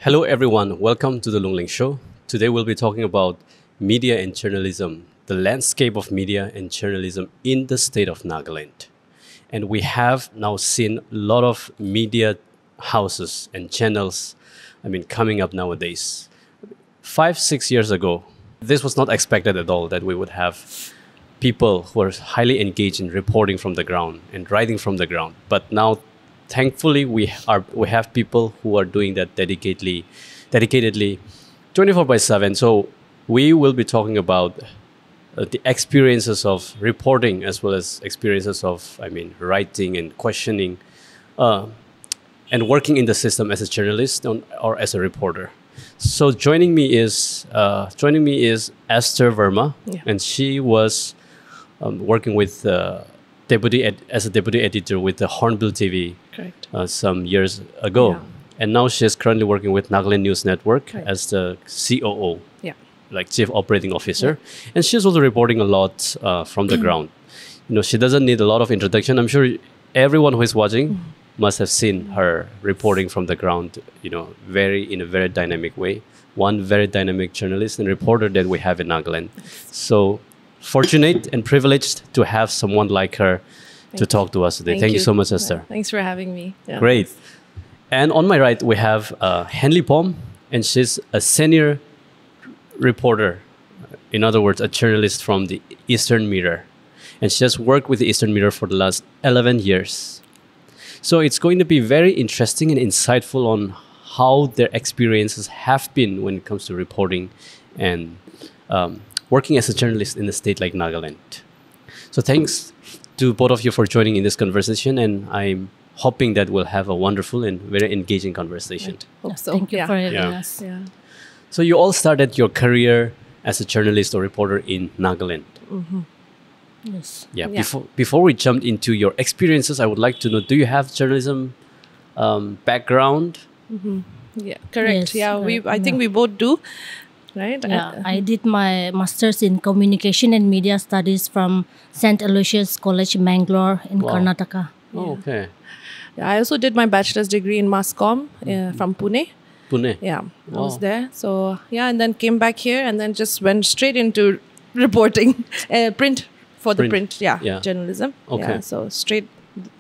Hello everyone, welcome to the Lungleng Show. Today we'll be talking about media and journalism, the landscape of media and journalism in the state of Nagaland. And we have now seen a lot of media houses and channels, coming up nowadays. 5-6 years ago, this was not expected at all that we would have people who are highly engaged in reporting from the ground and writing from the ground. But now, thankfully, we have people who are doing that dedicatedly 24/7. So we will be talking about the experiences of reporting as well as experiences of writing and questioning and working in the system as a journalist or as a reporter. So joining me is Esther Verma, and she was working with as a deputy editor with the Hornbill TV some years ago. Yeah. And now she's currently working with Nagaland News Network as the COO, like Chief Operating Officer. Yeah. And she's also reporting a lot from the ground. She doesn't need a lot of introduction. I'm sure everyone who is watching must have seen her reporting from the ground, in a very dynamic way. One very dynamic journalist and reporter that we have in Nagaland. So fortunate and privileged to have someone like her to talk to us today. Thank you so much, Esther. Yeah, thanks for having me. Yeah. Great. And on my right, we have Henley Phom, and she's a senior reporter. In other words, a journalist from the Eastern Mirror. And she has worked with the Eastern Mirror for the last 11 years. So it's going to be very interesting and insightful on how their experiences have been when it comes to reporting and working as a journalist in a state like Nagaland. So thanks to both of you for joining in this conversation, and I'm hoping that we'll have a wonderful and very engaging conversation. Hope so. Thank you for having Yeah. us. Yeah. So you all started your career as a journalist or reporter in Nagaland. Yes. Yeah. Yeah. Before we jump into your experiences, I would like to know, do you have journalism background? Yeah. Correct. Yes, Yeah. I think we both do. Right. Yeah, I did my master's in communication and media studies from St. Aloysius College, Mangalore in Wow. Karnataka. Oh, okay. Yeah, I also did my bachelor's degree in mass comm from Pune. Pune. Yeah, I Wow. was there. So and then came back here and then just went straight into reporting, print for the Print. print. Yeah, Yeah. journalism. Okay. Yeah, so straight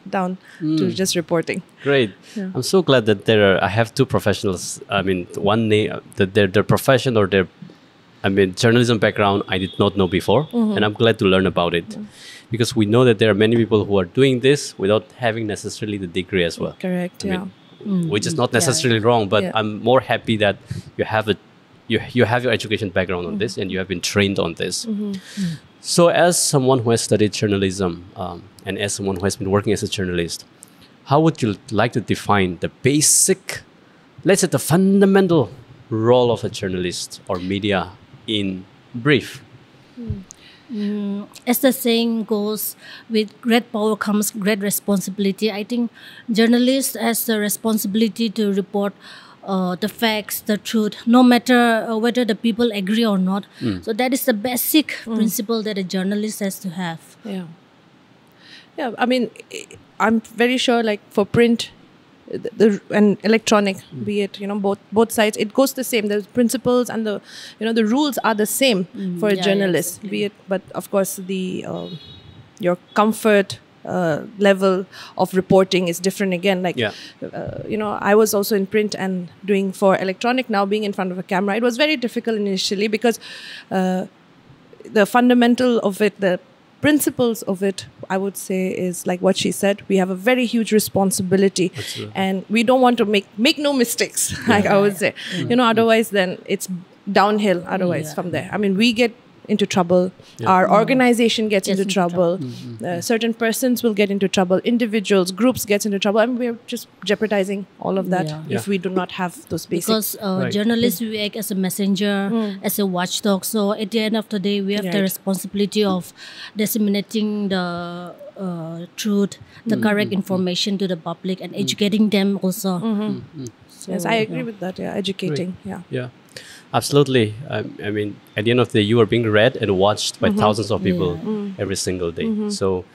down to just reporting. Great. Yeah. I'm so glad that I have two professionals. One name, that their profession or their, journalism background I did not know before. And I'm glad to learn about it. Because we know that there are many people who are doing this without having necessarily the degree as well. Correct. I Yeah. mean, which is not necessarily wrong, but Yeah. I'm more happy that you have you have your education background on this and you have been trained on this. So as someone who has studied journalism and as someone who has been working as a journalist, how would you like to define the basic, let's say the fundamental role of a journalist or media in brief? As the saying goes, with great power comes great responsibility. I think journalists has the responsibility to report the facts, the truth, no matter whether the people agree or not. So that is the basic principle that a journalist has to have. Yeah. Yeah. I mean, I'm very sure, like for print, and electronic, be it both sides, it goes the same. The principles and the rules are the same for a yeah, journalist. exactly. Be it, but of course the your comfort level of reporting is different again. Like I was also in print and doing for electronic. Now being in front of a camera, it was very difficult initially because the fundamental of it, the principles of it, I would say, is like what she said. We have a very huge responsibility. Absolutely. And we don't want to make no mistakes, like I would say. Otherwise then it's downhill otherwise from there. I mean, we get into trouble. Our organization gets into trouble. Certain persons will get into trouble. Individuals, groups gets into trouble. And we're just jeopardizing all of that if we do not have those basics. Because journalists, we act as a messenger, as a watchdog. So at the end of the day, we have the responsibility of disseminating the truth, the correct information to the public and educating them also. So, yes, I agree with that. Yeah, educating. Great. Yeah. Absolutely. I mean, at the end of the day, you are being read and watched by thousands of people every single day. So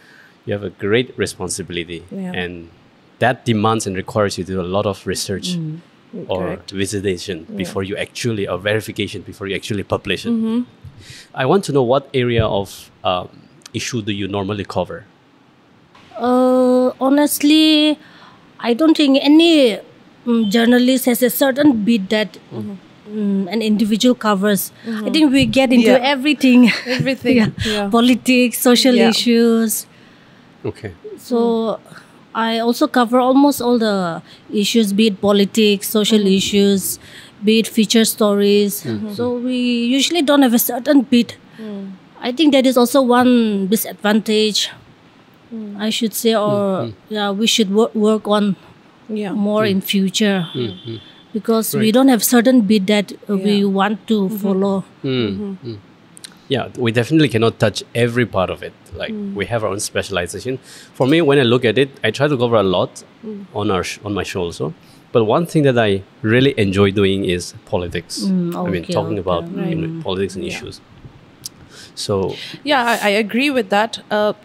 you have a great responsibility. And that demands and requires you to do a lot of research or Correct. visitation before you actually, or verification before you actually publish it. I want to know what area of issue do you normally cover? Honestly, I don't think any journalist has a certain bit that an individual covers. I think we get into everything. Everything. Politics, social issues. Okay. So I also cover almost all the issues, be it politics, social issues, be it feature stories. So we usually don't have a certain bit. I think that is also one disadvantage, I should say, or we should work on more in future. Because we don't have certain bit that we want to follow. Yeah, we definitely cannot touch every part of it. Like we have our own specialization. For me, when I look at it, I try to cover a lot on my show also. But one thing that I really enjoy doing is politics. I mean, talking about politics and issues. So I agree with that.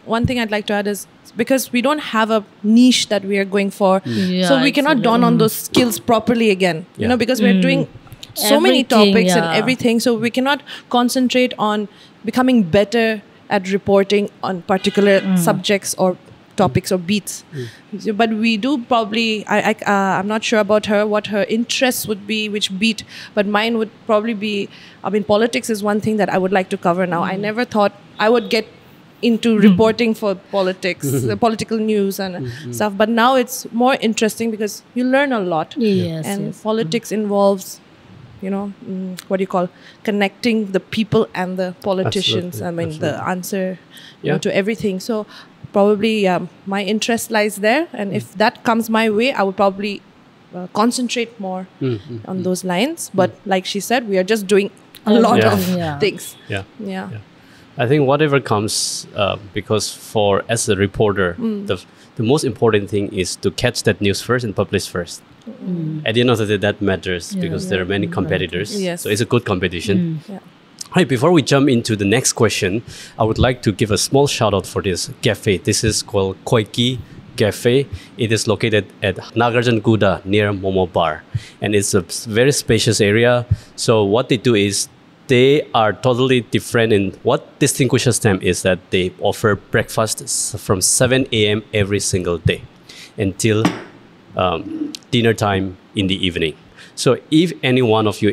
One thing I'd like to add is because we don't have a niche that we are going for, so we cannot dawn on those skills properly again. You know, because we're doing so many topics and everything, so we cannot concentrate on becoming better at reporting on particular subjects or topics or beats. But we do probably, I'm not sure about her, what her interests would be, which beat, but mine would probably be, I mean, politics is one thing that I would like to cover now. I never thought I would get into reporting for politics, political news and stuff, but now it's more interesting because you learn a lot. Politics involves, you know, what do you call, connecting the people and the politicians. I mean, the answer you know, to everything. So probably my interest lies there, and if that comes my way, I would probably concentrate more on those lines. But like she said, we are just doing a lot of things. I think whatever comes, because as a reporter, the most important thing is to catch that news first and publish first. At the end of the day, that matters because there are many competitors. So it's a good competition. Hi, before we jump into the next question, I would like to give a small shout out for this cafe. This is called Koiki Cafe. It is located at Nagaland Guda near Momo Bar. And it's a very spacious area. So what they do is they are totally different, and what distinguishes them is that they offer breakfast from 7 a.m. every single day until dinner time in the evening. So if any one of you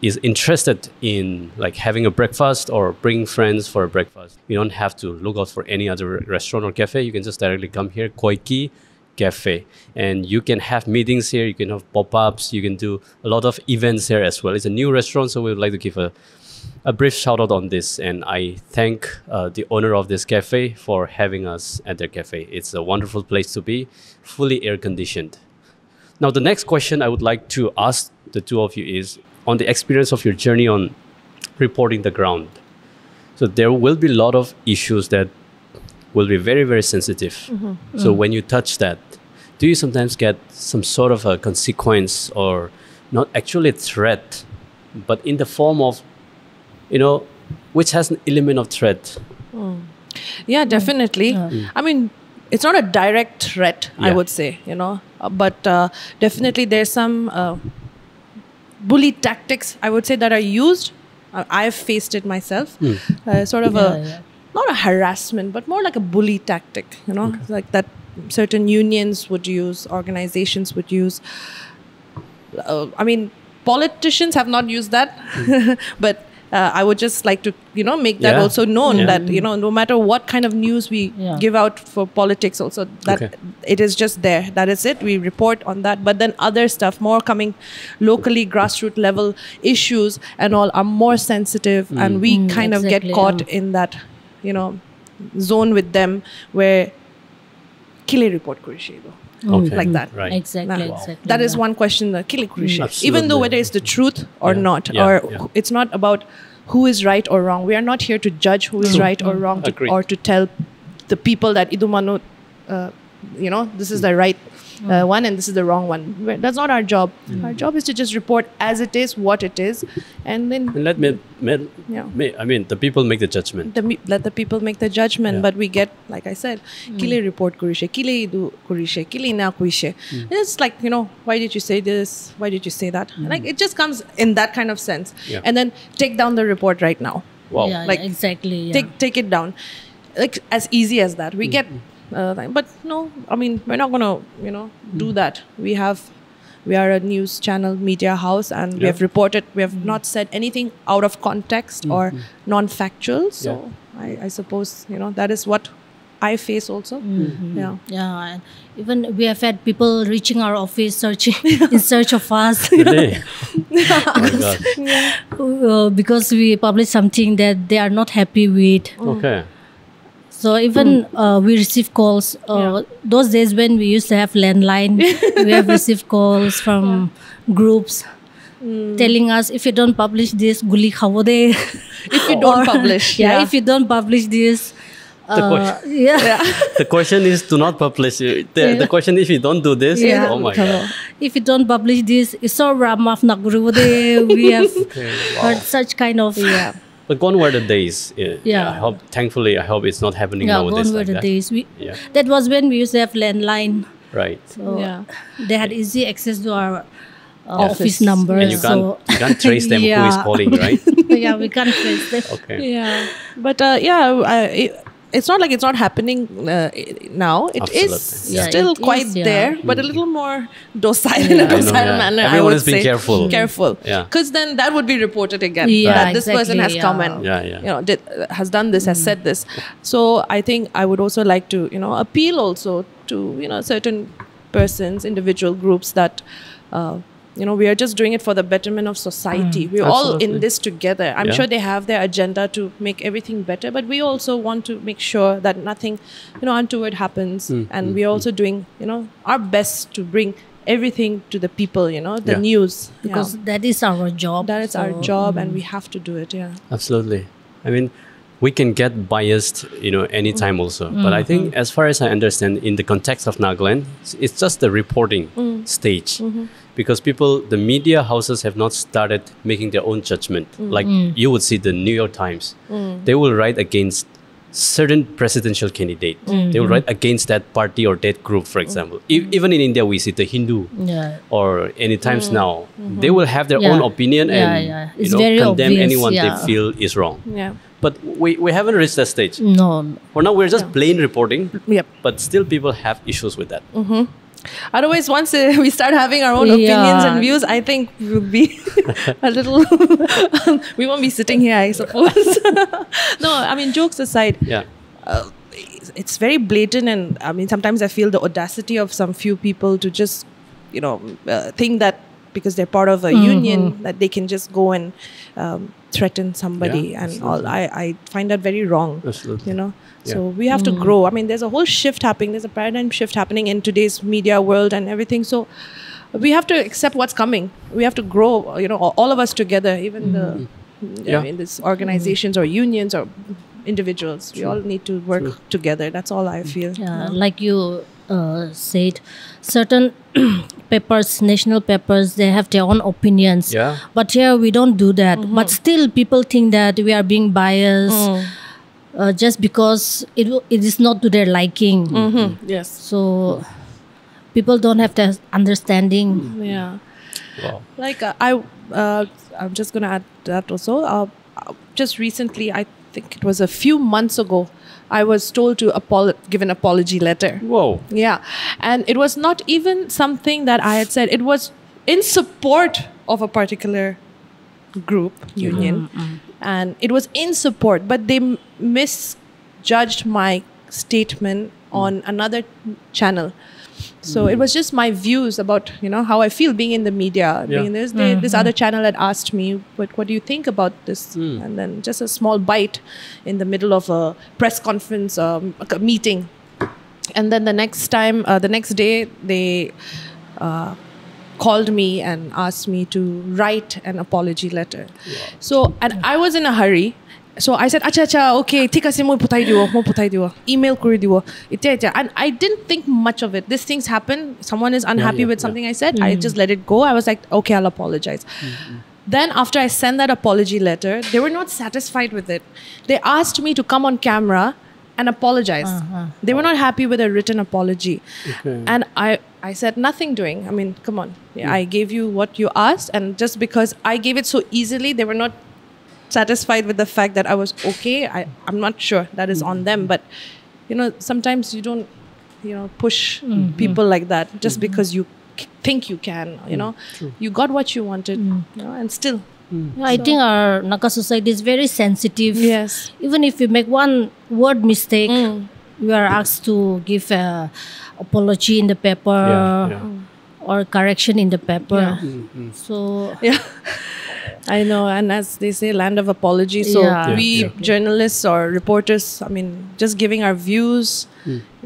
is interested in like having a breakfast or bringing friends for a breakfast, you don't have to look out for any other restaurant or cafe. You can just directly come here, Koiki Cafe, and you can have meetings here. You can have pop-ups. You can do a lot of events here as well. It's a new restaurant, so we would like to give a brief shout out on this. And I thank the owner of this cafe for having us at their cafe. It's a wonderful place to be, fully air conditioned. Now, the next question I would like to ask the two of you is on the experience of your journey on reporting the ground. So there will be a lot of issues that will be very, very sensitive. So when you touch that, do you sometimes get some sort of a consequence, or not actually a threat, but in the form of, you know, which has an element of threat? Yeah, definitely. I mean, it's not a direct threat, I would say, you know, but definitely there's some bully tactics, I would say, that are used. I've faced it myself. Sort of not a harassment, but more like a bully tactic, you know, like that certain unions would use, organizations would use. I mean, politicians have not used that, but I would just like to, you know, make that also known that, you know, no matter what kind of news we give out for politics also, that it is just there. That is it. We report on that. But then other stuff, more coming locally, grassroots level issues and all are more sensitive. And we kind of get caught in that, you know, zone with them where kile report kurishido. Like that. Right. Exactly. That is one question, the kile kurishido. Even though whether it's the truth or not, or it's not about who is right or wrong. We are not here to judge who is right or wrong, or to tell the people that idumano, you know, this is the right one and this is the wrong one. That's not our job. Our job is to just report as it is, what it is, and then And the people make the judgment. let the people make the judgment. Yeah. But we get, like I said, kile report kurishe, kile idu kurishe, kile na kurishe. It's like, why did you say this? Why did you say that? Like, it just comes in that kind of sense. Yeah. And then take down the report right now. Wow. Yeah, Like, exactly. Yeah. Take it down, like as easy as that. We get, but no, I mean, we're not gonna, do that. We are a news channel, media house, and we have reported. We have not said anything out of context or non-factual. So I suppose that is what I face also. Yeah. Yeah, and even we have had people reaching our office searching in search of us. Really? Oh my God. Because we publish something that they are not happy with. Okay. So even we receive calls. Those days when we used to have landline, we have received calls from groups telling us, if you don't publish this, guli khawode. If you don't publish, if you don't publish this. The question is to not publish. The question is if you don't do this. Oh my God. If you don't publish this, it's so ramaf naguruvode. We have heard such kind of. But gone were the days. Thankfully, I hope it's not happening nowadays. Gone were the that. days. That was when we used to have landline. Right. So they had easy access to our office number. And you can't trace them who is calling, right? Yeah, we can't trace them. Okay. Yeah. But it's not like it's not happening now. It is still quite there, but a little more docile in a docile manner. Everyone I is would being say. careful. Careful. Yeah. Because then that would be reported again. Yeah, that this exactly, person has come and has done this, has said this. So I think I would also like to appeal also to certain persons, individual groups that. We are just doing it for the betterment of society. We're all in this together. I'm sure they have their agenda to make everything better, but we also want to make sure that nothing, untoward happens. And we're also doing, our best to bring everything to the people, the news. Because that is our job. That is our job, and we have to do it, Absolutely. I mean, we can get biased, anytime also. But I think as far as I understand, in the context of Nagaland, it's just the reporting stage. Because the media houses have not started making their own judgment. Like you would see the New York Times. They will write against certain presidential candidate. They will write against that party or that group, for example. Even in India, we see the Hindu or any times now. They will have their own opinion and It's very condemn obvious, anyone they feel is wrong. But we haven't reached that stage. No. For now, we're just plain reporting. Yep. But still people have issues with that. Otherwise, once we start having our own opinions and views, I think we'll be a little... we won't be sitting here, I suppose. No, I mean, jokes aside, it's very blatant, and I mean, sometimes I feel the audacity of some few people to just, think that because they're part of a union, that they can just go and threaten somebody and all. I find that very wrong. Absolutely. So we have to grow. I mean, there's a whole shift happening. There's a paradigm shift happening in today's media world and everything. So we have to accept what's coming. We have to grow, all of us together, even I mean, these organizations or unions or individuals. We all need to work together. That's all I feel. Like you said, certain papers, national papers, they have their own opinions. But here we don't do that. But still people think that we are being biased just because it is not to their liking. Yes. So people don't have that understanding. Wow. Like I'm just going to add that also. Just recently, I think it was a few months ago, I was told to give an apology letter. Whoa. Yeah. And it was not even something that I had said. It was in support of a particular group, union. And it was in support, but they misjudged my statement on another channel. So it was just my views about, how I feel being in the media. This other channel had asked me, what do you think about this? And then just a small bite in the middle of a press conference a meeting. And then the next day, they called me and asked me to write an apology letter. So, and I was in a hurry. So I said, acha, okay, thik ase mo putai diwa, email kuri diwa. And I didn't think much of it. These things happen. Someone is unhappy with something I said. I just let it go. I was like, okay, I'll apologize. Then after I sent that apology letter, they were not satisfied with it. They asked me to come on camera and apologize. They were not happy with a written apology. Okay. And I said, nothing doing. I mean, come on. I gave you what you asked. And just because I gave it so easily, they were not satisfied with the fact that I was okay. I'm not sure. That is on them. But, sometimes you don't, push people like that just because you think you can, You got what you wanted, and still. I think our Naga society is very sensitive. Yes. Even if you make one word mistake, you are asked to give a apology in the paper or correction in the paper. So I know, and as they say, land of apology. So journalists or reporters, I mean, just giving our views,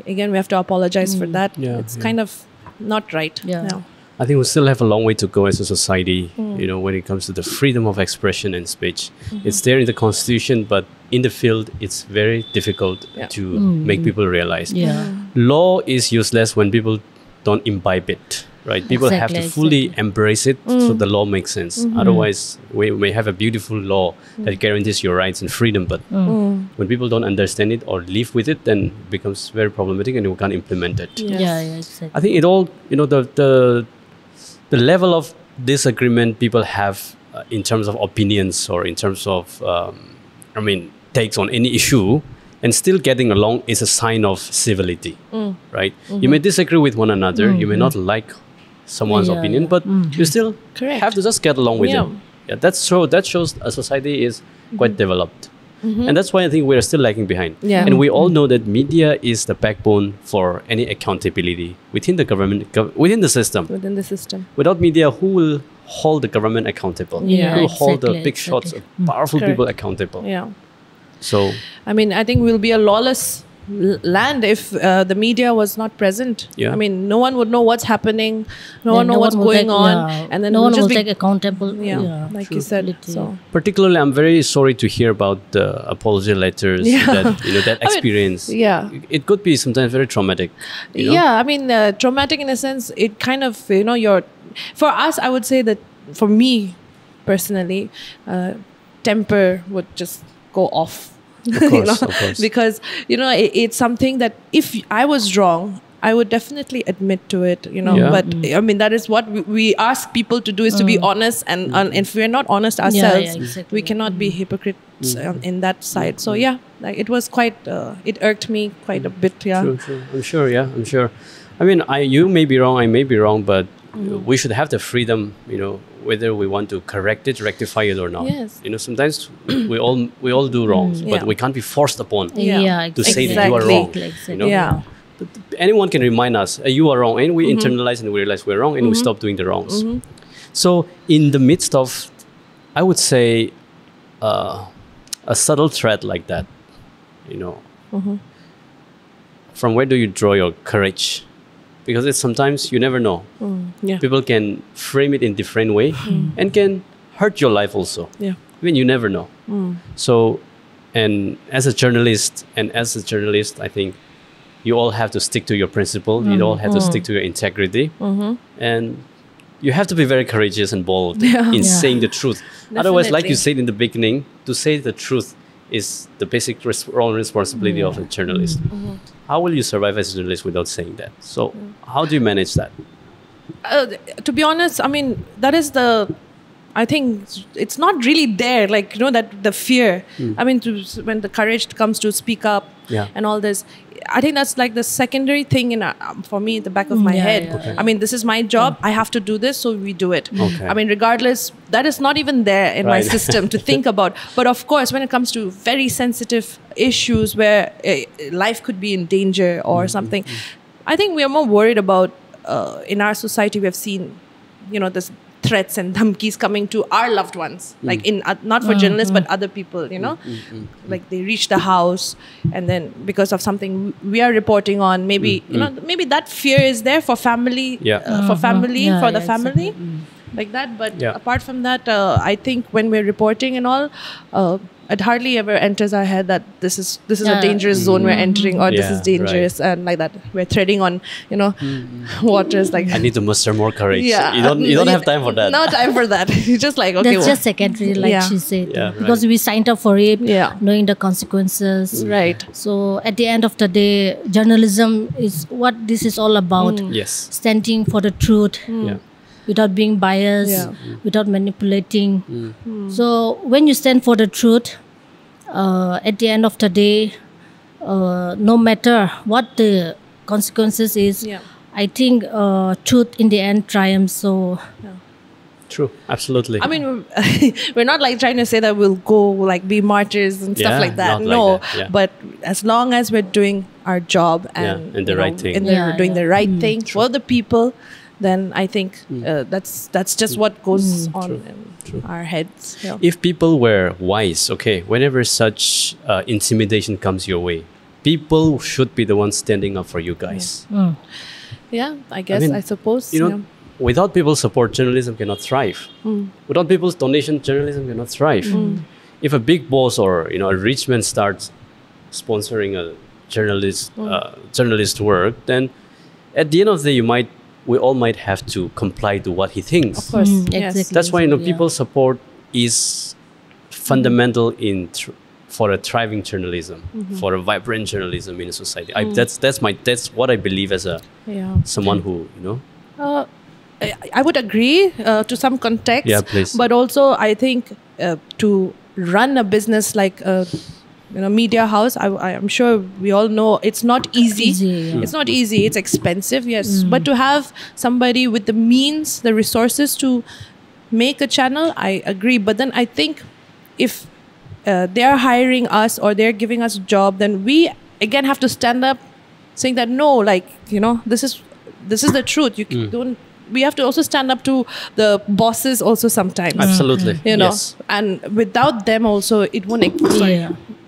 again, we have to apologize for that. It's kind of not right. I think we still have a long way to go as a society, when it comes to the freedom of expression and speech. It's there in the Constitution, but in the field, it's very difficult to make people realize. Law is useless when people don't imbibe it, right? People have to fully embrace it so the law makes sense. Otherwise, we may have a beautiful law that guarantees your rights and freedom, but when people don't understand it or live with it, then it becomes very problematic and you can't implement it. Exactly. I think it all, the level of disagreement people have in terms of opinions or in terms of, takes on any issue, and still getting along is a sign of civility, right? You may disagree with one another, you may not like someone's opinion, but you still have to just get along with them. Yeah, that's true. That shows a society is quite developed. And that's why I think we're still lagging behind. And we all know that media is the backbone for any accountability within the government, within the system. Without media, who will hold the government accountable? Who will hold the big shots of powerful people accountable? So, I mean, I think we'll be a lawless land if the media was not present. I mean, no one would know what's happening. No one know what's going on, and then no one will take accountable. Like you said. So particularly, I'm very sorry to hear about the apology letters. That that experience. It could be sometimes very traumatic. I mean, traumatic in a sense. It kind of for us, I would say that for me personally, temper would just go off. Of course. Because it's something that if I was wrong, I would definitely admit to it. But I mean, that is what we ask people to do, is to be honest, and if we're not honest ourselves, we cannot be hypocrites in that side. So like it was quite it irked me quite a bit. True. I'm sure. I mean, you may be wrong, I may be wrong, but we should have the freedom, whether we want to correct it, rectify it or not. Sometimes we all do wrongs, but we can't be forced upon to say that you are wrong. Anyone can remind us, you are wrong, and we internalize and we realize we're wrong, and we stop doing the wrongs. So in the midst of, I would say, a subtle threat like that, from where do you draw your courage? Because it's sometimes you never know. People can frame it in different way and can hurt your life also. I mean, you never know. So, and as a journalist, I think you all have to stick to your principle. You all have to stick to your integrity. And you have to be very courageous and bold in saying the truth. Otherwise, like you said in the beginning, to say the truth is the basic role and responsibility of a journalist. How will you survive as a journalist without saying that? So how do you manage that? To be honest, I mean, that is I think it's not really there, like, that the fear. I mean, when the courage comes to speak up and all this, I think that's like the secondary thing for me in the back of my head. I mean, this is my job. I have to do this, so we do it. I mean, regardless, that is not even there in my system to think about. But of course, when it comes to very sensitive issues where life could be in danger or something, I think we are more worried about, in our society, we have seen, this threats and dhamkis coming to our loved ones, like not for journalists but other people, like they reach the house, and then because of something we are reporting on, maybe maybe that fear is there for family, for the family, like that. But apart from that, I think when we're reporting and all, it hardly ever enters our head that this is a dangerous zone we're entering, or this is dangerous, and like that we're treading on, you know, waters like. I need to muster more courage. Yeah. You don't have time for that. No time for that. You're just like, okay. That's just secondary, like she said. Yeah, right. Because we signed up for it, Yeah. knowing the consequences. Right. So at the end of the day, journalism is what this is all about. Yes. Standing for the truth. Yeah. Without being biased, without manipulating. So when you stand for the truth, at the end of the day, no matter what the consequences is, I think truth in the end triumphs. So True. Absolutely. I mean, we're not like trying to say that we'll go like be martyrs and stuff like that. not No, like that, yeah. but as long as we're doing our job and and the right thing. and we're doing the right thing for the people, then I think that's just what goes on in our heads. Yeah. If people were wise, okay, whenever such intimidation comes your way, people should be the ones standing up for you guys. Yeah, I guess, I suppose. You know, without people's support, journalism cannot thrive. Without people's donation, journalism cannot thrive. If a big boss or a rich man starts sponsoring a journalist work, then at the end of the day, we all might have to comply to what he thinks. Of course, exactly. That's why people's support is fundamental for a thriving journalism, for a vibrant journalism in a society. That's what I believe as someone who I would agree to some context. Yeah, please. But also, I think to run a business like a media house, I'm sure we all know it's not easy. It's not easy. It's expensive, yes. But to have somebody with the means, the resources to make a channel, I agree. But then I think if they're hiring us or they're giving us a job, then we again have to stand up, saying that no, like this is the truth. You don't. We have to also stand up to the bosses also sometimes. Absolutely. Yes. And without them also it won't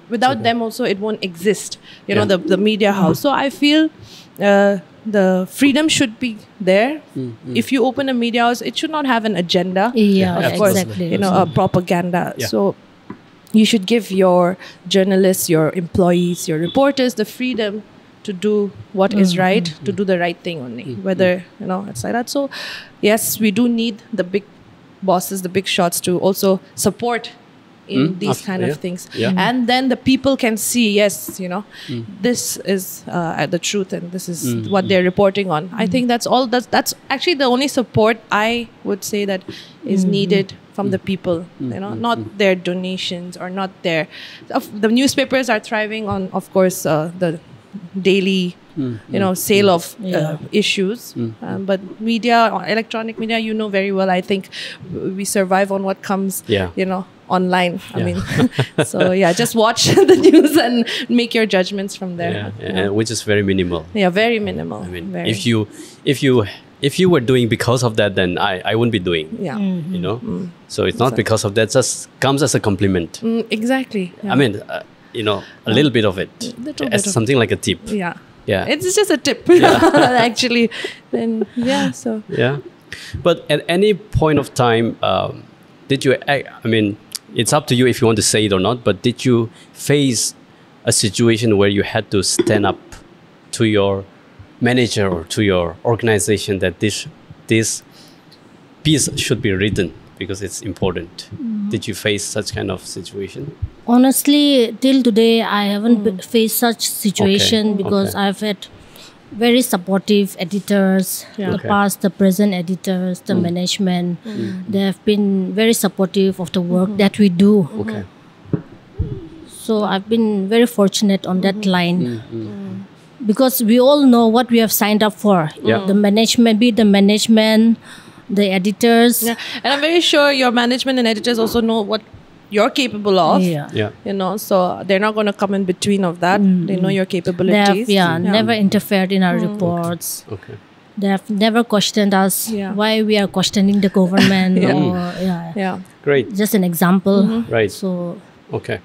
without them also it won't exist. The media house. So I feel the freedom should be there. If you open a media house, it should not have an agenda. Of course, exactly. A propaganda. So you should give your journalists, your employees, your reporters the freedom to do what is right, to do the right thing only. Whether it's like that. So yes, we do need the big bosses, the big shots to also support in these kind of things. And then the people can see, yes, this is the truth and this is what they're reporting on. I think that's actually the only support I would say that is needed from the people, not their donations or not their. The newspapers are thriving on, of course, the daily, sale of issues. But media, electronic media, very well. I think we survive on what comes, online. I mean, so just watch the news and make your judgments from there. Which is very minimal. Yeah, very minimal. I mean, if you were doing because of that, then I wouldn't be doing. Yeah. So it's not because of that. Just comes as a compliment. Exactly. Yeah. I mean, a little bit of it, as something like a tip. Yeah. Yeah. It's just a tip, actually. Then so. Yeah. But at any point of time, did you? I mean, it's up to you if you want to say it or not. But did you face a situation where you had to stand up to your manager or to your organization that this piece should be written because it's important? Did you face such kind of situation? Honestly, till today, I haven't faced such situation because I've had very supportive editors, the past, the present editors, the management. They have been very supportive of the work that we do. Okay. So I've been very fortunate on that line. Because we all know what we have signed up for. The management, the editors. Yeah. And I'm very sure your management and editors also know what you're capable of. So they're not going to come in between of that. They know your capabilities. They have never interfered in our reports. Okay. They have never questioned us why we are questioning the government. Great. Just an example. Right. So okay.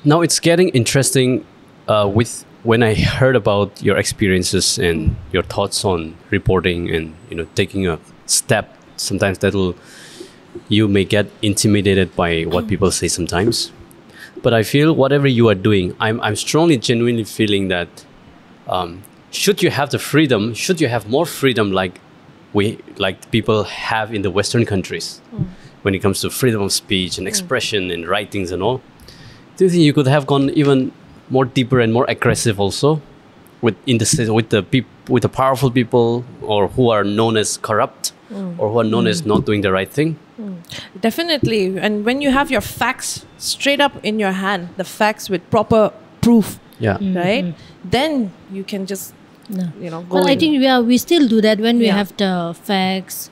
Now it's getting interesting with when I heard about your experiences and your thoughts on reporting and taking a step. Sometimes you may get intimidated by what people say sometimes. But I feel whatever you are doing, I'm strongly, genuinely feeling that should you have the freedom, should you have more freedom like people have in the Western countries when it comes to freedom of speech and expression and writings and all, do you think you could have gone even more deeper and more aggressive also with the powerful people or who are known as corrupt or who are known as not doing the right thing? Definitely. And when you have your facts straight up in your hand, the facts with proper proof, right? Then you can just, go But I in. think we still do that when we have the facts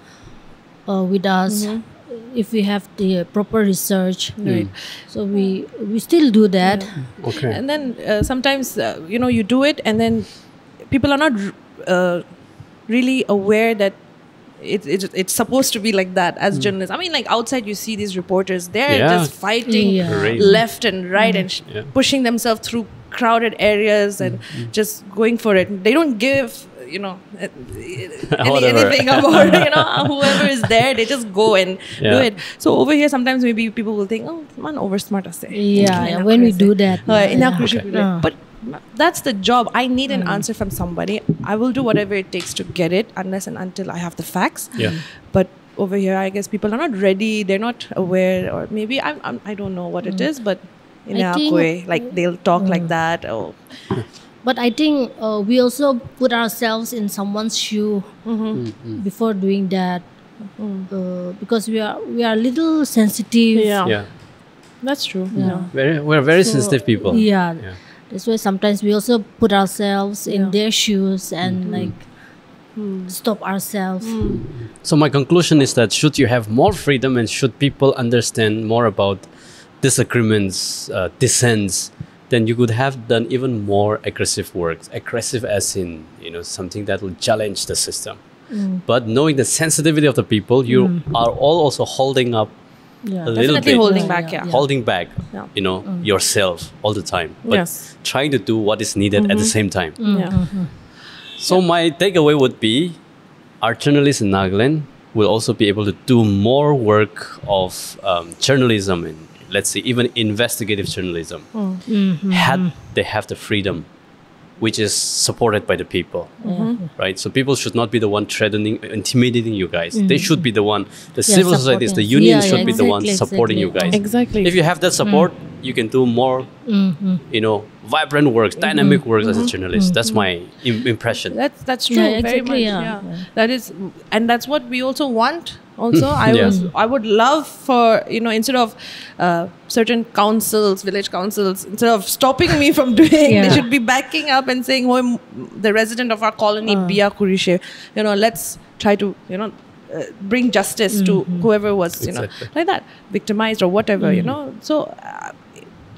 with us. If we have the proper research, right? So we still do that. Okay. And then sometimes, you do it and then people are not really aware that it's supposed to be like that as journalists. I mean, like outside you see these reporters, they're just fighting left and right and pushing themselves through crowded areas and just going for it. They don't give, anything about, whoever is there. They just go and do it. So over here, sometimes maybe people will think, oh, man, over smart as when we do that. But that's the job. I need an answer from somebody. I will do whatever it takes to get it, unless and until I have the facts. But over here, I guess people are not ready. They're not aware, or maybe I don't know what it is. But in a way, like they'll talk like that. But I think we also put ourselves in someone's shoe before doing that, because we are a little sensitive. That's true. We're very sensitive people. That's why sometimes we also put ourselves in their shoes and stop ourselves. So my conclusion is that should you have more freedom and should people understand more about disagreements, dissents, then you could have done even more aggressive work. Aggressive as in, something that will challenge the system. But knowing the sensitivity of the people, you are all also holding up a little bit. Holding back, yourself all the time. But trying to do what is needed at the same time. So my takeaway would be, our journalists in Nagaland will also be able to do more work of journalism and, let's say, even investigative journalism, had they have the freedom, which is supported by the people, right? So people should not be the one threatening, intimidating you guys. They should be the one, the civil societies, the union should be the one supporting you guys. Exactly. If you have that support, you can do more, vibrant works, dynamic works as a journalist. That's my impression. That's true. Very much. That is, and that's what we also want. Also, I would love for, instead of certain councils, village councils, instead of stopping me from doing, they should be backing up and saying, oh, the resident of our colony, Bia Kurishe, let's try to, bring justice to whoever was, like that, victimized or whatever, So,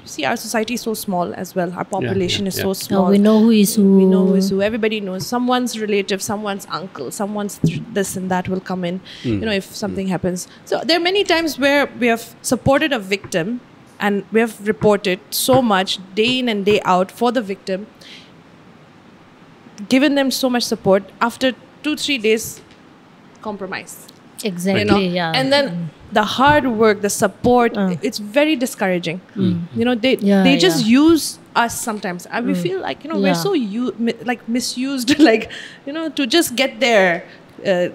see, our society is so small as well. Our population is so small. We know who is who. We know who is who. Everybody knows someone's relative, someone's uncle, someone's this and that will come in, if something happens. So there are many times where we have supported a victim and we have reported so much day in and day out for the victim, given them so much support. After 2-3 days, compromise. Exactly, And then the hard work, the support, it's very discouraging. They just use us sometimes. And we feel like, we're so misused, to just get their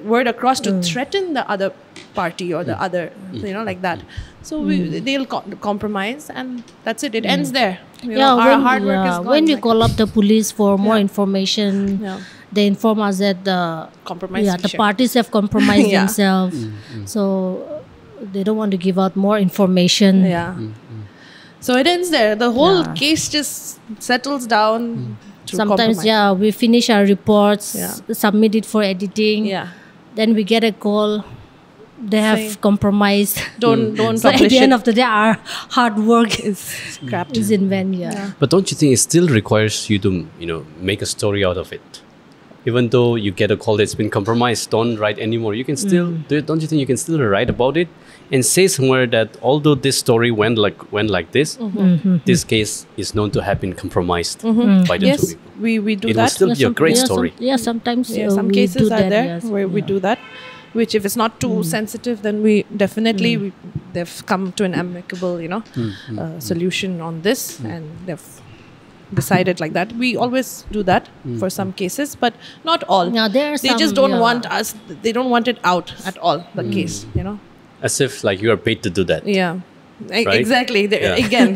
word across, to threaten the other party or the other, like that. So they'll compromise and that's it. It ends there. Our hard work is gone. When we call up the police for more information, they inform us that the parties have compromised themselves. So they don't want to give out more information. So it ends there. The whole case just settles down. Sometimes, we finish our reports, submit it for editing. Then we get a call. They have compromised. Don't so publish at the end it. of the day, our hard work is scrapped. Is in vain. But don't you think it still requires you to, make a story out of it? Even though you get a call that's been compromised, don't write anymore. You can still do it. Don't you think you can still write about it and say somewhere that although this story went like this, this case is known to have been compromised by the two people. we do it that. will still be a great story. Sometimes some we cases do are that, there where we do that. Which if it's not too sensitive, then we definitely they've come to an amicable, solution on this, and they've decided like that. We always do that for some cases, but not all. Yeah, there are they some, just don't want us. They don't want it out at all. The case, As if like you are paid to do that. Yeah. Right? Exactly. Again,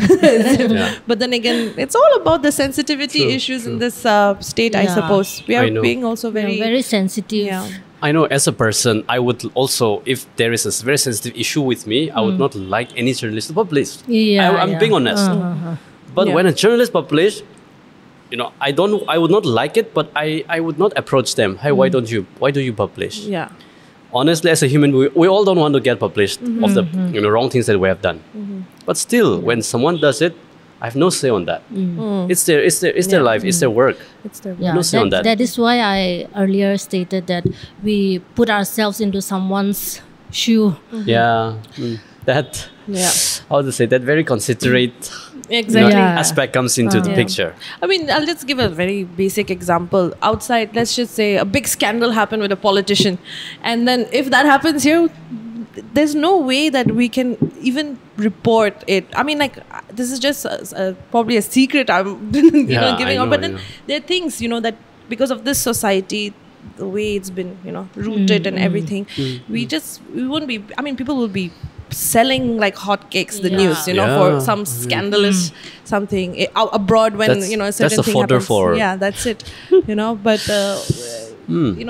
but then again, it's all about the sensitivity issues in this state. I suppose we are being also very sensitive. Yeah. I know as a person, I would also, if there is a very sensitive issue with me, I would not like any journalist to publish. I'm being honest. But when a journalist publish, I would not like it, but I would not approach them. Hey, why do you publish? Yeah. Honestly, as a human, we all don't want to get published of the wrong things that we have done. But still, when someone does it, I have no say on that. It's their life, it's their work. It's their no say on that. That is why I earlier stated that we put ourselves into someone's shoe. That how to say that very considerate aspect comes into the picture. I mean, I'll just give a very basic example. Outside, let's just say a big scandal happened with a politician, and then if that happens here, there's no way that we can even report it. I mean, like, this is just probably a secret I'm giving out, but then there are things that because of this society, the way it's been rooted and everything, we won't be. I mean, people will be selling like hotcakes the news for some scandalous something abroad when a certain that's the thing fodder happens. for That's it. But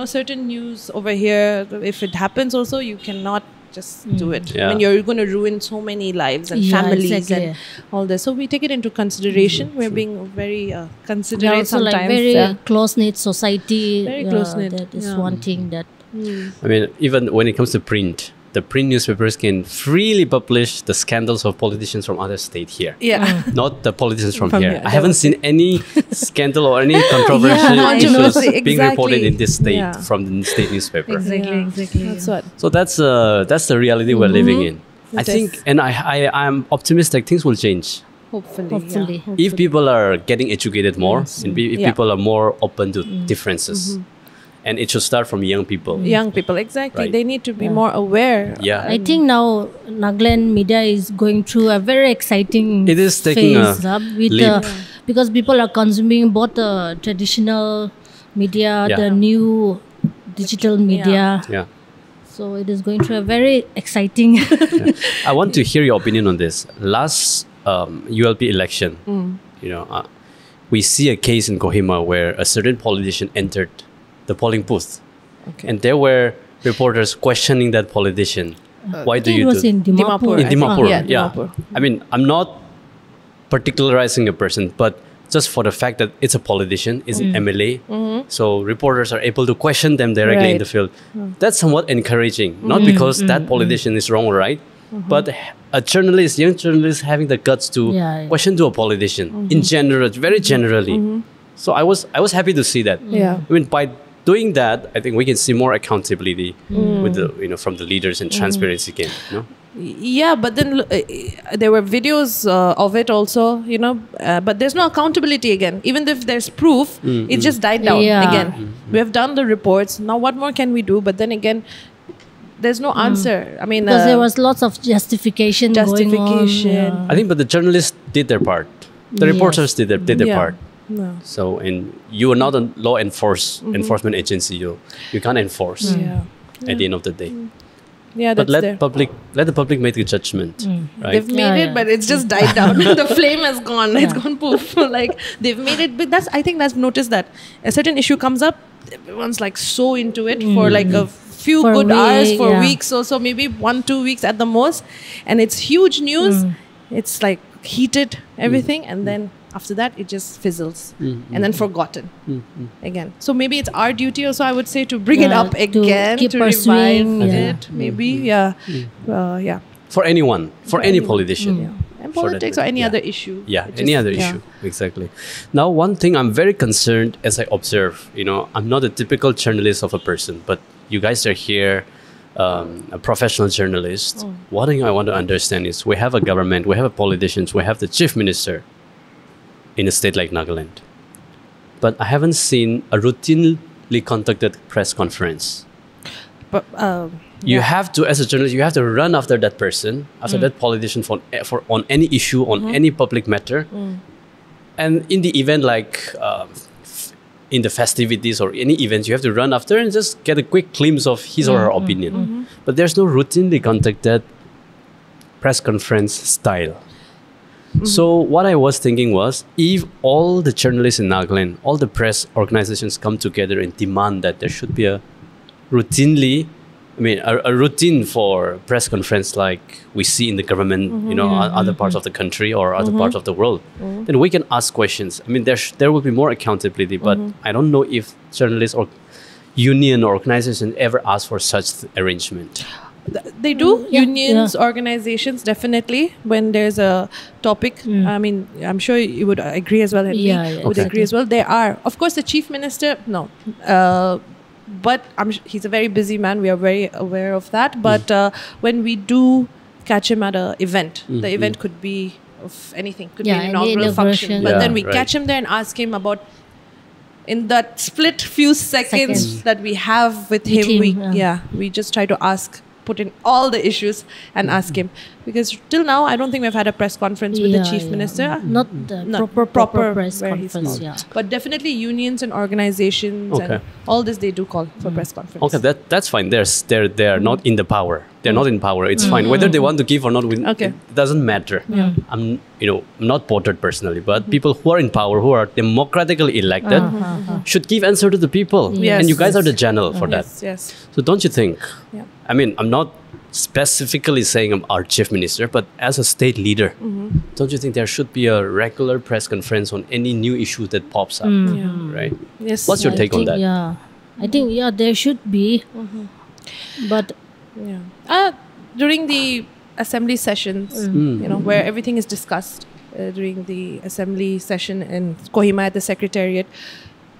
certain news over here, if it happens also, you cannot just do it. I mean, you're going to ruin so many lives and families and all this. So we take it into consideration. We're being very considerate also sometimes. Like very close-knit society. Very close-knit. That is one thing that... I mean, even when it comes to print, the print newspapers can freely publish the scandals of politicians from other state here. Not the politicians from here. I haven't seen any scandal or any controversial issues being reported in this state from the state newspaper. Exactly. That's what. So that's the reality we're living in. I think, and I'm optimistic things will change. Hopefully. If people are getting educated more, and if people are more open to differences. And it should start from young people. Young people, exactly. Right. They need to be more aware. I think now Nagaland media is going through a very exciting It is taking phase a with because people are consuming both the traditional media, the new digital media. So it is going through a very exciting. I want to hear your opinion on this. Last ULP election, we see a case in Kohima where a certain politician entered the polling booth, and there were reporters questioning that politician. Why do you do? It was in Dimapur. In Dimapur, Dimapur. I mean, I'm not particularizing a person, but just for the fact that it's a politician, it's an MLA, so reporters are able to question them directly in the field. That's somewhat encouraging, not because that politician is wrong or right, but a journalist, young journalist, having the guts to question to a politician in general, very generally. So I was happy to see that. I mean, by doing that, I think we can see more accountability with the from the leaders and transparency again. Yeah, but then there were videos of it also, but there's no accountability again. Even if there's proof, it just died down again. We have done the reports. Now what more can we do? But then again, there's no answer. I mean, because there was lots of justification going on. I think, but the journalists did their part. The reporters did their part. No. So, and you are not a law enforcement agency. You can't enforce at the end of the day. But let the public make the judgment. Right? They've made it, but it's just died down. The flame has gone. It's gone poof. Like they've made it, but I think I've noticed that a certain issue comes up, everyone's like so into it for like a few good hours, for weeks or so, maybe 1-2 weeks at the most, and it's huge news. It's like heated everything, and then after that it just fizzles and then forgotten again. So maybe it's our duty also, I would say, to bring it up again, to revive it. Maybe for anyone, for any politician. And politics or any other issue. Any other issue. Exactly. Now, one thing I'm very concerned as I observe, I'm not a typical journalist of a person, but you guys are here, a professional journalist. One thing I want to understand is we have a government, we have a politicians, we have the chief minister in a state like Nagaland. But I haven't seen a routinely conducted press conference. But You have to, as a journalist, you have to run after that person, after that politician for on any issue, on any public matter. And in the event, like in the festivities or any events, you have to run after and just get a quick glimpse of his or her opinion. But there's no routinely conducted press conference style. So what I was thinking was, if all the journalists in Nagaland, all the press organizations come together and demand that there should be a routinely, a routine for press conference like we see in the government, other parts of the country or other parts of the world, then we can ask questions. I mean, there will be more accountability, but I don't know if journalists or union or organization ever ask for such arrangement. They do. Unions, organizations, definitely. When there's a topic, I mean, I'm sure you would agree as well, Henley. Would agree as well. There are. Of course, the chief minister, no. But he's a very busy man. We are very aware of that. But when we do catch him at an event, the event could be of anything. Could be an inaugural function. But then we catch him there and ask him about, in that split few seconds that we have with him, we just try to put in all the issues and ask him, because till now I don't think we've had a press conference with the chief minister, not the proper press conference. But definitely unions and organizations and all this, they do call for press conference. Okay, that's fine. They're not in the power. They're not in power. It's fine whether they want to give or not. It doesn't matter. I'm not bothered personally, but people who are in power, who are democratically elected, should give answer to the people. And you guys are the channel for that. So don't you think? I mean, I'm not specifically saying I'm our chief minister, but as a state leader, don't you think there should be a regular press conference on any new issue that pops up? Right? Yes. What's your take on that? I think there should be, but during the assembly sessions, where everything is discussed during the assembly session in Kohima at the secretariat,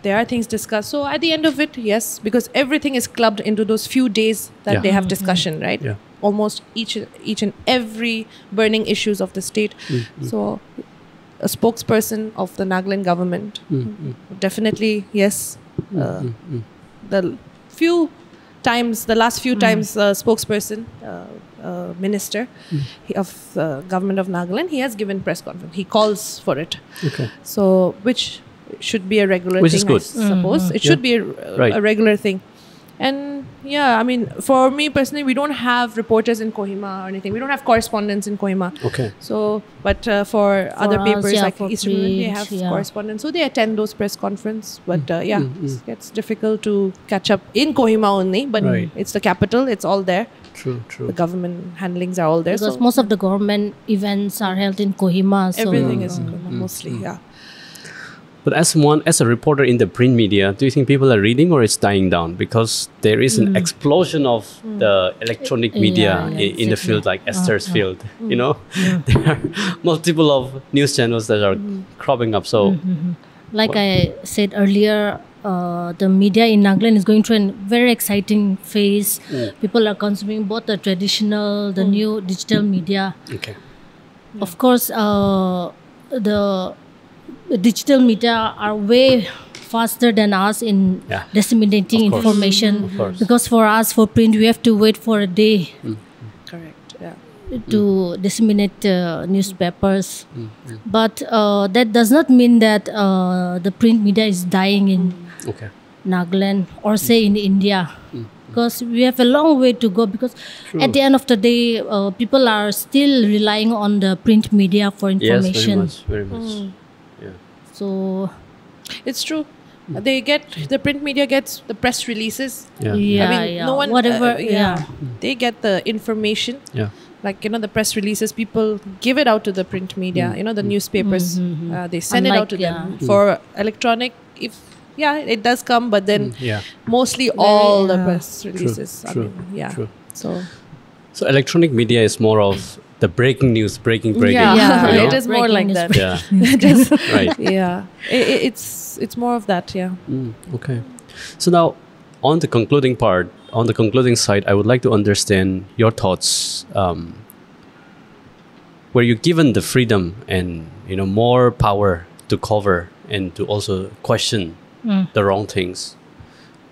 there are things discussed. So at the end of it, yes, because everything is clubbed into those few days that they have discussion, right? Almost each and every burning issues of the state. So a spokesperson of the Nagaland government, definitely, yes. The last few times, spokesperson, minister of the government of Nagaland, he has given press conference. He calls for it. So, which should be a regular thing, is good. I suppose. It should be a regular thing. And I mean, for me personally, we don't have reporters in Kohima or anything. We don't have correspondents in Kohima. So, but for other papers like Eastern, they have correspondents. So they attend those press conferences. But it's difficult to catch up in Kohima only. But it's the capital. It's all there. True. The government handlings are all there. Because most of the government events are held in Kohima. So everything is in Kohima, mostly, But as a reporter in the print media, do you think people are reading or it's dying down? Because there is an explosion of the electronic media in the field, like Esther's field. There are multiple of news channels that are cropping up. So, like I said earlier, the media in Nagaland is going through a very exciting phase. People are consuming both the traditional, the new digital media. Of course, the digital media are way faster than us in disseminating information, because for us, for print, we have to wait for a day to disseminate newspapers. But that does not mean that the print media is dying in Nagaland or say in India, because we have a long way to go, because at the end of the day, people are still relying on the print media for information. Yes, very much. So it's true. The print media gets the press releases. No one, they get the information. Like, the press releases, people give it out to the print media, the newspapers, they send it out to them. For electronic, it does come, but then mostly all the press releases. True. So electronic media is more of the breaking news, breaking. It is more like that. It's more of that. Okay. So now, on the concluding part, on the concluding side, I would like to understand your thoughts. Were you given the freedom and more power to cover and to also question the wrong things?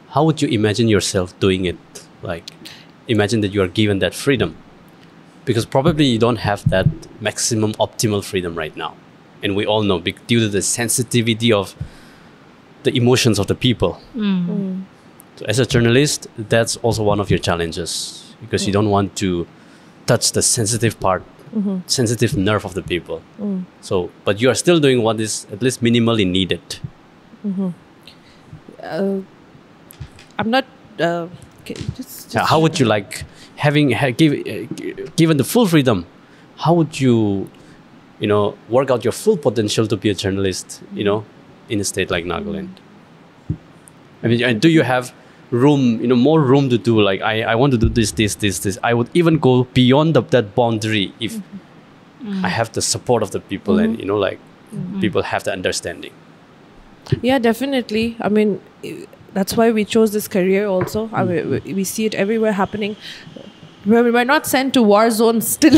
How would you imagine yourself doing it? Like, imagine that you are given that freedom, because probably you don't have that maximum optimal freedom right now. And we all know, due to the sensitivity of the emotions of the people. So as a journalist, that's also one of your challenges, because you don't want to touch the sensitive part, sensitive nerve of the people. So, but you are still doing what is at least minimally needed. I'm not. How would you like given the full freedom? How would you, work out your full potential to be a journalist? In a state like Nagaland. I mean, do you have room? More room to do? Like I want to do this. I would even go beyond that boundary if I have the support of the people and people have the understanding. Yeah, definitely. I mean, that's why we chose this career also. I mean, we see it everywhere happening. We're not sent to war zones still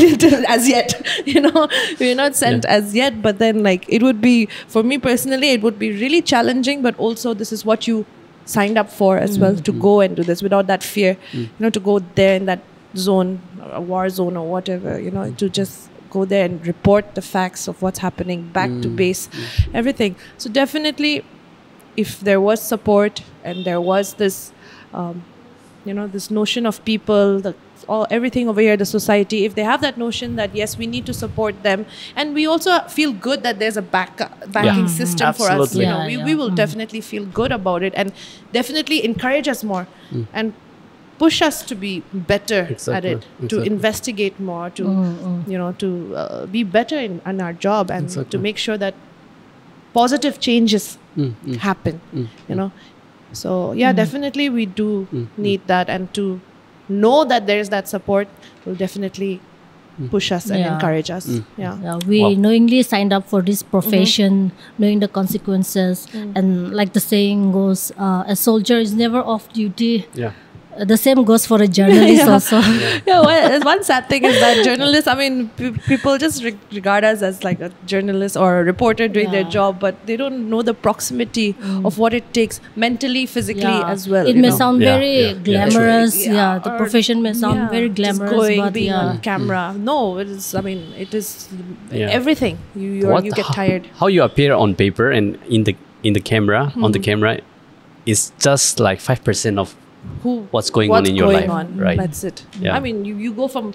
as yet. We're not sent as yet. But then, it would be, for me personally, it would be really challenging. But also, this is what you signed up for as well, to go and do this without that fear. To go there in that zone, a war zone or whatever. To just go there and report the facts of what's happening back to base, everything. So definitely, if there was support and there was this, this notion of people, everything over here, the society, if they have that notion that yes, we need to support them, and we also feel good that there's a backing system for us. We will definitely feel good about it, and definitely encourage us more and push us to be better at it, to investigate more, to be better in our job, and to make sure that positive changes happen. So definitely we do need that, and to know that there is that support will definitely push us and encourage us. We knowingly signed up for this profession, knowing the consequences, and like the saying goes, a soldier is never off duty. The same goes for a journalist also. One sad thing is that journalists, I mean, people just regard us as like a journalist or a reporter doing their job, but they don't know the proximity of what it takes mentally, physically as well. It may sound very glamorous. The profession may sound very glamorous, but being on camera. No, it is. I mean, it is everything. You get tired. How you appear on paper and in the camera, on the camera, is just like 5% of what's going on in your life, right? That's it. I mean, you go from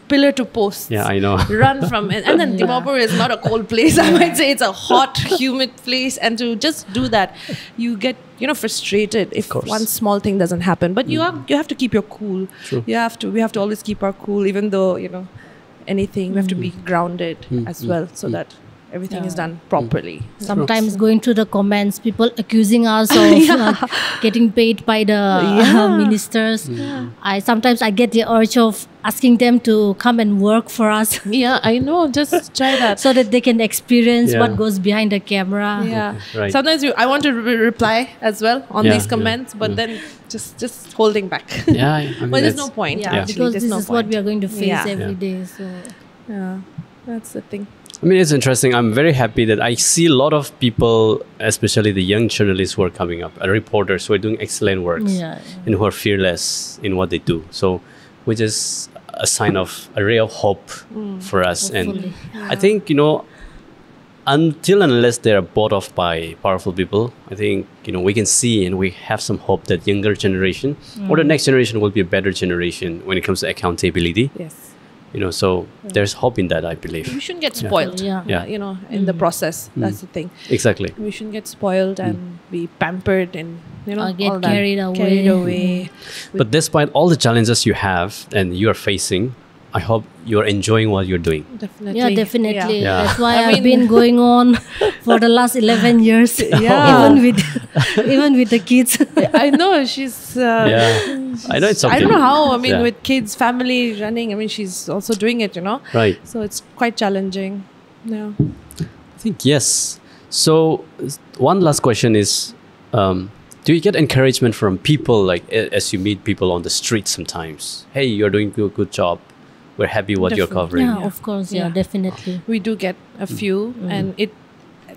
pillar to post. I know. Run from it, and then Dimapur is not a cold place. I might say it's a hot, humid place, and to just do that, you get frustrated if one small thing doesn't happen. But you have to keep your cool. True. We have to always keep our cool, even though anything. We have to be grounded as well, so that everything is done properly. Sometimes going through the comments, people accusing us of getting paid by the ministers. Sometimes I get the urge of asking them to come and work for us. I know. Just try that. So that they can experience what goes behind the camera. Right. Sometimes I want to reply as well on these comments, but then just holding back. I mean, but there's no point. Because this is what we are going to face every day. So that's the thing. I mean, it's interesting. I'm very happy that I see a lot of people, especially the young journalists who are coming up, reporters who are doing excellent works and who are fearless in what they do. So, which is a sign of a ray of hope for us. Hopefully. And I think, until and unless they are bought off by powerful people, I think, we can see and we have some hope that younger generation or the next generation will be a better generation when it comes to accountability. Yes. So there's hope in that, I believe. We shouldn't get spoiled, in the process. That's the thing. Exactly. We shouldn't get spoiled and be pampered and, get all carried away. But despite all the challenges you have and you are facing, I hope you're enjoying what you're doing. Definitely. Yeah, definitely. Yeah. That's why I've been going on for the last 11 years. Even with the kids. I know she's. I know it's okay. I don't know how. I mean, with kids, family running. I mean, she's also doing it. Right. So it's quite challenging. Yeah. I think yes. So one last question is, do you get encouragement from people, like as you meet people on the street sometimes? Hey, you're doing a good job. We're happy what you're covering. Yeah, of course. Yeah, definitely. We do get a few, and it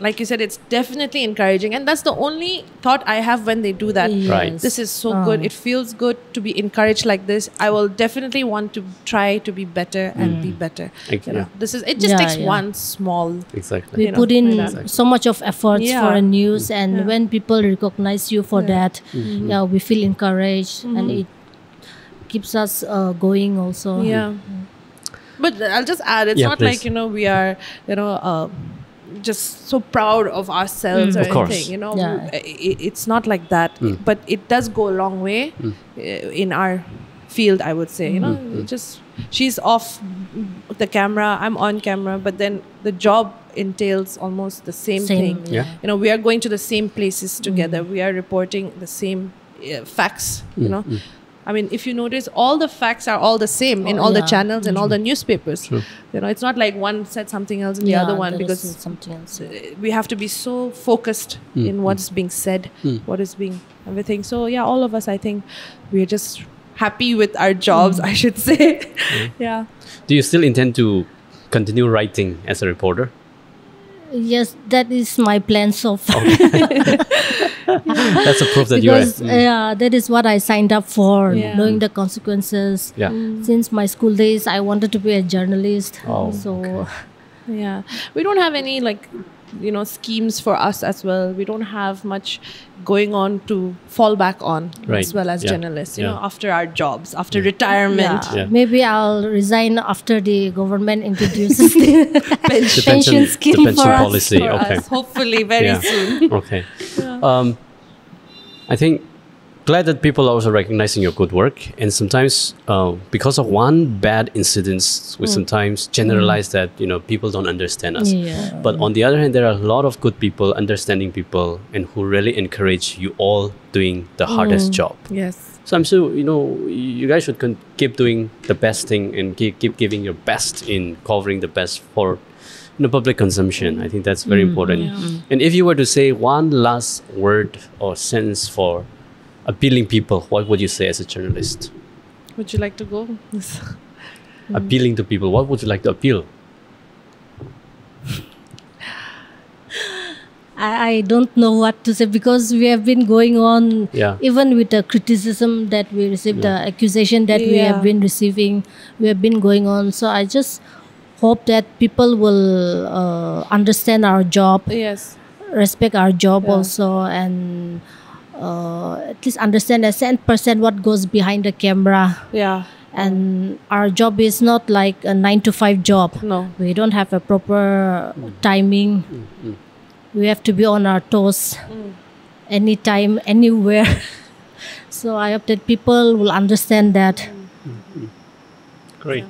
like you said, it's definitely encouraging, and that's the only thought I have when they do that. Right. This is so good. It feels good to be encouraged like this. I will definitely want to try to be better and be better. Thank you. You know, this is, it just takes one small. Exactly. We put in so much of efforts for a news, and when people recognize you for that, we feel encouraged, and it keeps us going also. Yeah. But I'll just add, it's not please. like, we are, just so proud of ourselves or Of course. anything, Yeah. It's not like that, but it does go a long way in our field, I would say. Just she's off the camera, I'm on camera, but then the job entails almost the same thing. Yeah. We are going to the same places together. We are reporting the same facts. I mean, if you notice, all the facts are all the same in all the channels and all the newspapers. True. It's not like one said something else and the other one, because something else. we have to be so focused in what's being said, what is being everything. So yeah, all of us, I think, we're just happy with our jobs, I should say. Yeah. Do you still intend to continue writing as a reporter? Yes, that is my plan so far. That's a proof that Because you're... that is what I signed up for, Yeah. knowing the consequences. Yeah. Since my school days, I wanted to be a journalist. Oh, so Yeah. We don't have any schemes for us as well. We don't have much going on to fall back on Right. as well as Yeah. journalists, Yeah. after our jobs, after retirement. Yeah. maybe I'll resign after the government introduces the The pension scheme the pension for us. policy. For Okay. us, hopefully very Yeah. soon. Okay. I think glad that people are also recognizing your good work, and sometimes because of one bad incident, we sometimes generalize that people don't understand us. Yeah. But on the other hand, there are a lot of good people, understanding people, and who really encourage you all doing the hardest job. Yes. So I'm sure you guys should keep doing the best thing and keep giving your best in covering the best for public consumption. I think that's very important. And if you were to say one last word or sentence for appealing people, what would you say as a journalist? Would you like to go? Appealing to people, what would you like to appeal? I don't know what to say, because we have been going on, Yeah. even with the criticism that we received, the accusation that we have been receiving, we have been going on. So I just hope that people will understand our job, Yes. respect our job also, and at least understand a 10% what goes behind the camera. Yeah. And our job is not like a 9 to 5 job. No. We don't have a proper timing. We have to be on our toes anytime, anywhere. So I hope that people will understand that. Great.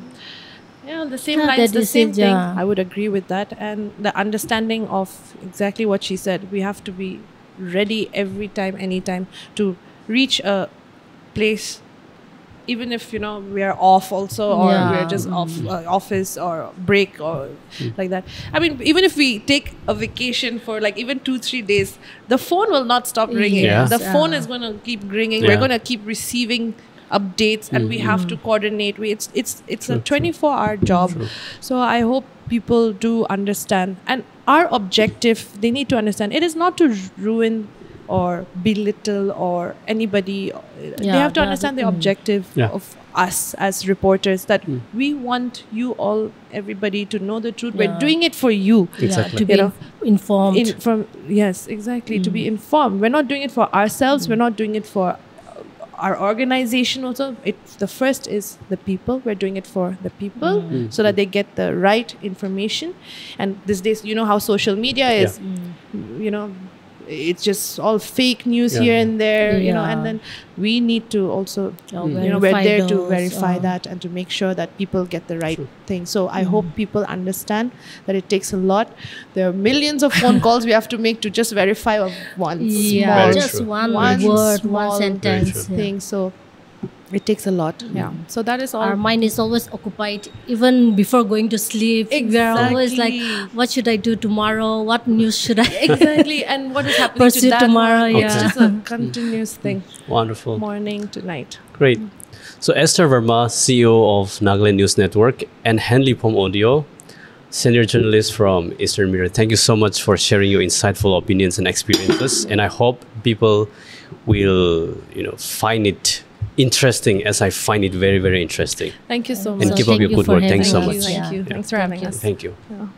Yeah, the same Yeah, lines, that the is same it, thing. yeah. I would agree with that. And the understanding of exactly what she said. We have to be ready every time, anytime, to reach a place, even if, we are off also, or we are just off office or break or like that. I mean, even if we take a vacation for like even 2-3 days, the phone will not stop ringing. Yeah. The phone is going to keep ringing. Yeah. We're going to keep receiving updates, and we have to coordinate. It's a 24-hour job. So I hope people do understand, and our objective, they need to understand, it is not to ruin or belittle or anybody. They have to understand the objective of us as reporters, that we want you all, everybody, to know the truth. We're doing it for you. Exactly. To be informed. Yes, exactly. To be informed. We're not doing it for ourselves. We're not doing it for our organization also. The first is the people. We're doing it for the people, so that they get the right information. And these days, how social media is, it's just all fake news here and there, and then we need to also, we're there to verify that and to make sure that people get the right thing. So I hope people understand that it takes a lot. There are millions of phone calls we have to make to just verify one small, just one Very word, true. one Small sentence. thing. So it takes a lot. Yeah. So that is all. Our mind is always occupied, even before going to sleep. We are always like, what should I do tomorrow? What news should I Exactly. And what is happening pursue to that tomorrow? one? It's Yeah. just a continuous thing. Wonderful. Morning to night. Great. So Esther Verma, CEO of Nagaland News Network, and Henley Phom Odyou, senior journalist from Eastern Mirror. Thank you so much for sharing your insightful opinions and experiences. And I hope people will, find it interesting as I find it very, very interesting. Thank you so much. And keep up your good work. Thanks so much. Thank you. Thanks for having us. Thank you. Yeah.